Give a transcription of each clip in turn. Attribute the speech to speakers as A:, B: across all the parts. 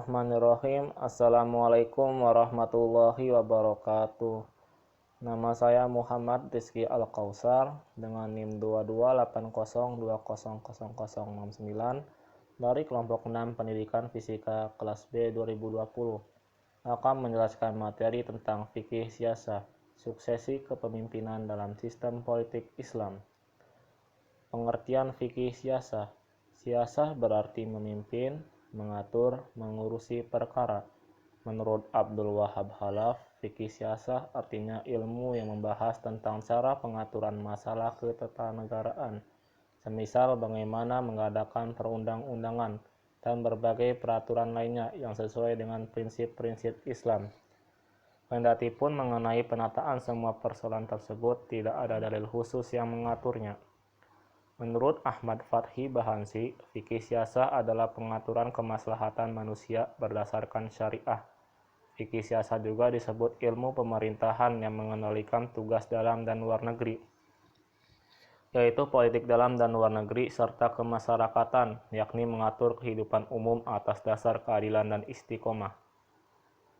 A: Bismillahirrahmanirrahim. Assalamualaikum warahmatullahi wabarakatuh. Nama saya Muhammad Rizky Al-Kausar dengan NIM 2280200069 dari kelompok 6 Pendidikan Fisika kelas B 2020 akan menjelaskan materi tentang fikih siasah, suksesi kepemimpinan dalam sistem politik Islam. Pengertian fikih siasah. Siasah berarti memimpin, mengatur, mengurusi perkara. Menurut Abdul Wahab Khalaf, fikih siasah artinya ilmu yang membahas tentang cara pengaturan masalah ketatanegaraan, semisal bagaimana mengadakan perundang-undangan dan berbagai peraturan lainnya yang sesuai dengan prinsip-prinsip Islam. Kendatipun mengenai penataan semua persoalan tersebut tidak ada dalil khusus yang mengaturnya. Menurut Ahmad Fathi Bahansi, fikih siasah adalah pengaturan kemaslahatan manusia berdasarkan syariah. Fikih siasah juga disebut ilmu pemerintahan yang mengendalikan tugas dalam dan luar negeri, yaitu politik dalam dan luar negeri serta kemasyarakatan, yakni mengatur kehidupan umum atas dasar keadilan dan istiqomah.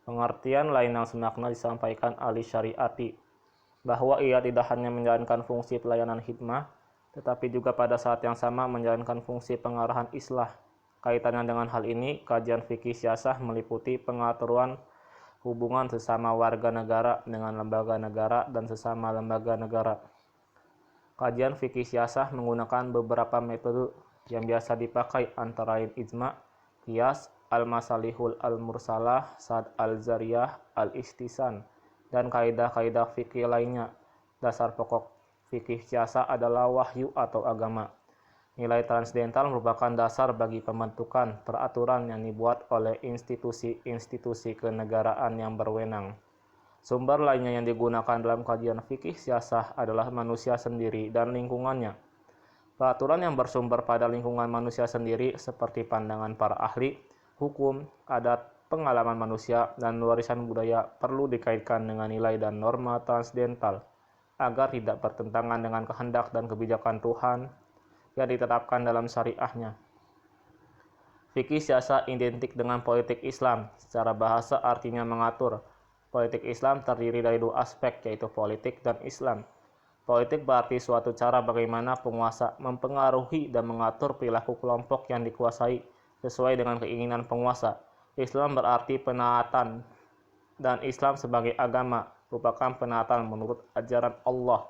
A: Pengertian lain yang semakna disampaikan ahli syariati, bahwa ia tidak hanya menjalankan fungsi pelayanan khidmah, tetapi juga pada saat yang sama menjalankan fungsi pengarahan islah. Kaitannya dengan hal ini, kajian fikih siasah meliputi pengaturan hubungan sesama warga negara dengan lembaga negara dan sesama lembaga negara. Kajian fikih siasah menggunakan beberapa metode yang biasa dipakai antara lain ijma, qiyas, al-masalihul al-mursalah, sad al-zariyah, al-istisan, dan kaidah-kaidah fikih lainnya. Dasar pokok fikih siasah adalah wahyu atau agama. Nilai transendental merupakan dasar bagi pembentukan peraturan yang dibuat oleh institusi-institusi kenegaraan yang berwenang. Sumber lainnya yang digunakan dalam kajian fikih siasah adalah manusia sendiri dan lingkungannya. Peraturan yang bersumber pada lingkungan manusia sendiri seperti pandangan para ahli, hukum, adat, pengalaman manusia, dan warisan budaya perlu dikaitkan dengan nilai dan norma transendental agar tidak bertentangan dengan kehendak dan kebijakan Tuhan yang ditetapkan dalam syariahnya. Fikih siasah identik dengan politik Islam. Secara bahasa artinya mengatur. Politik Islam terdiri dari dua aspek, yaitu politik dan Islam. Politik berarti suatu cara bagaimana penguasa mempengaruhi dan mengatur perilaku kelompok yang dikuasai sesuai dengan keinginan penguasa. Islam berarti penaatan, dan Islam sebagai agama merupakan penaatan menurut ajaran Allah,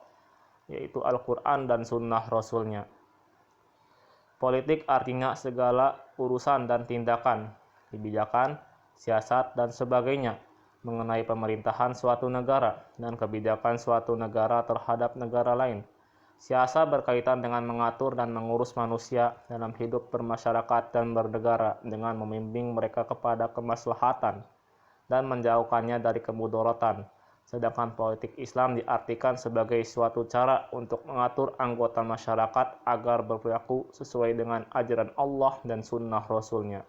A: yaitu Al-Quran dan Sunnah Rasulnya. Politik artinya segala urusan dan tindakan, kebijakan, siasat, dan sebagainya mengenai pemerintahan suatu negara dan kebijakan suatu negara terhadap negara lain. Siasat berkaitan dengan mengatur dan mengurus manusia dalam hidup bermasyarakat dan bernegara dengan membimbing mereka kepada kemaslahatan dan menjauhkannya dari kemudorotan. Sedangkan politik Islam diartikan sebagai suatu cara untuk mengatur anggota masyarakat agar berperilaku sesuai dengan ajaran Allah dan sunnah Rasulnya.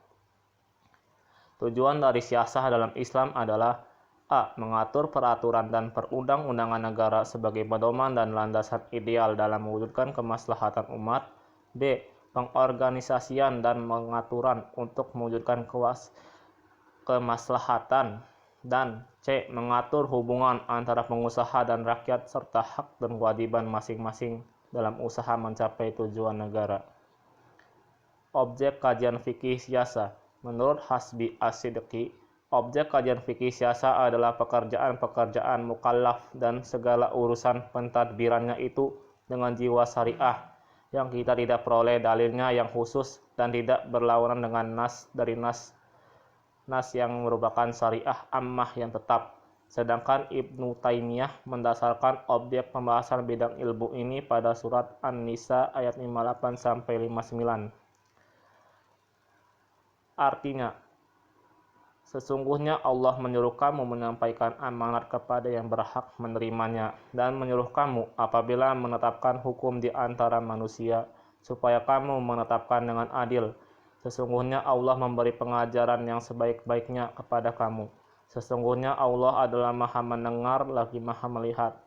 A: Tujuan dari siasah dalam Islam adalah a. Mengatur peraturan dan perundang-undangan negara sebagai pedoman dan landasan ideal dalam mewujudkan kemaslahatan umat. B. Pengorganisasian dan pengaturan untuk mewujudkan kemaslahatan. Dan C. Mengatur hubungan antara pengusaha dan rakyat serta hak dan kewajiban masing-masing dalam usaha mencapai tujuan negara. Objek kajian fikih siasah. Menurut Hasbi As-Siddiqi, objek kajian fikih siasah adalah pekerjaan-pekerjaan mukallaf dan segala urusan pentadbirannya itu dengan jiwa syariah yang kita tidak peroleh dalilnya yang khusus dan tidak berlawanan dengan nas yang merupakan syariah ammah yang tetap. Sedangkan Ibnu Taimiyah mendasarkan objek pembahasan bidang ilmu ini pada surat An-Nisa ayat 58-59. Artinya, sesungguhnya Allah menyuruh kamu menyampaikan amanat kepada yang berhak menerimanya dan menyuruh kamu apabila menetapkan hukum di antara manusia supaya kamu menetapkan dengan adil. Sesungguhnya Allah memberi pengajaran yang sebaik-baiknya kepada kamu. Sesungguhnya Allah adalah Maha mendengar lagi Maha melihat.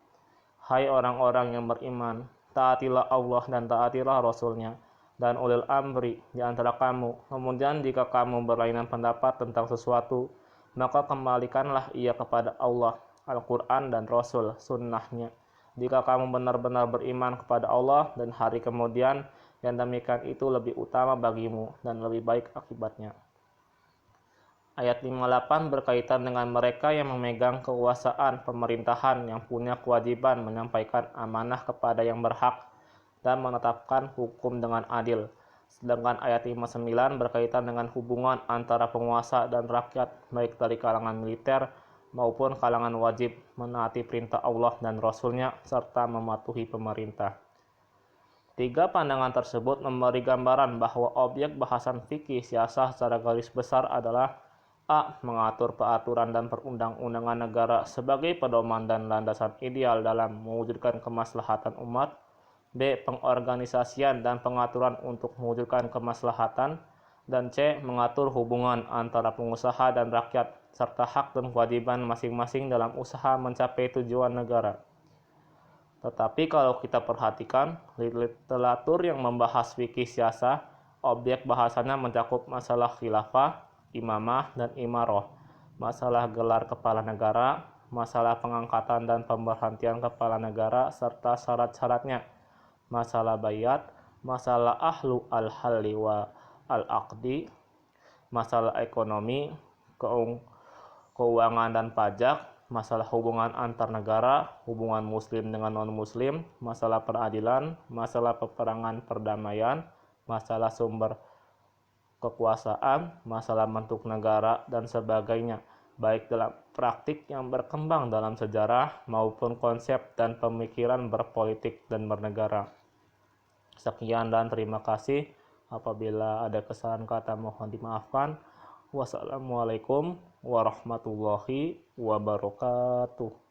A: Hai orang-orang yang beriman, taatilah Allah dan taatilah Rasul-Nya. dan ulil amri di antara kamu. Kemudian jika kamu berlainan pendapat tentang sesuatu, maka kembalikanlah ia kepada Allah, Al-Quran dan Rasul, sunnahnya. Jika kamu benar-benar beriman kepada Allah dan hari kemudian, yang demikian itu lebih utama bagimu dan lebih baik akibatnya. Ayat 58 berkaitan dengan mereka yang memegang kekuasaan pemerintahan yang punya kewajiban menyampaikan amanah kepada yang berhak dan menetapkan hukum dengan adil. Sedangkan ayat 59 berkaitan dengan hubungan antara penguasa dan rakyat, baik dari kalangan militer maupun kalangan wajib menaati perintah Allah dan Rasul-Nya serta mematuhi pemerintah. Tiga pandangan tersebut memberi gambaran bahwa objek bahasan fikih siasah secara garis besar adalah A. Mengatur peraturan dan perundang-undangan negara sebagai pedoman dan landasan ideal dalam mewujudkan kemaslahatan umat. B. Pengorganisasian dan pengaturan untuk mewujudkan kemaslahatan. Dan C. Mengatur hubungan antara pengusaha dan rakyat, serta hak dan kewajiban masing-masing dalam usaha mencapai tujuan negara. Tetapi kalau kita perhatikan, literatur yang membahas fikih siasah, objek bahasannya mencakup masalah khilafah, imamah, dan imaroh, masalah gelar kepala negara, masalah pengangkatan dan pemberhentian kepala negara, serta syarat-syaratnya, masalah bayat, masalah ahlu al-halli wa al-aqdi, masalah ekonomi, keuangan dan pajak, masalah hubungan antar negara, hubungan muslim dengan non-muslim, masalah peradilan, masalah peperangan perdamaian, masalah sumber kekuasaan, masalah bentuk negara, dan sebagainya, baik dalam praktik yang berkembang dalam sejarah maupun konsep dan pemikiran berpolitik dan bernegara. Sekian dan terima kasih. Apabila ada kesalahan kata mohon dimaafkan. Wassalamualaikum warahmatullahi wabarakatuh.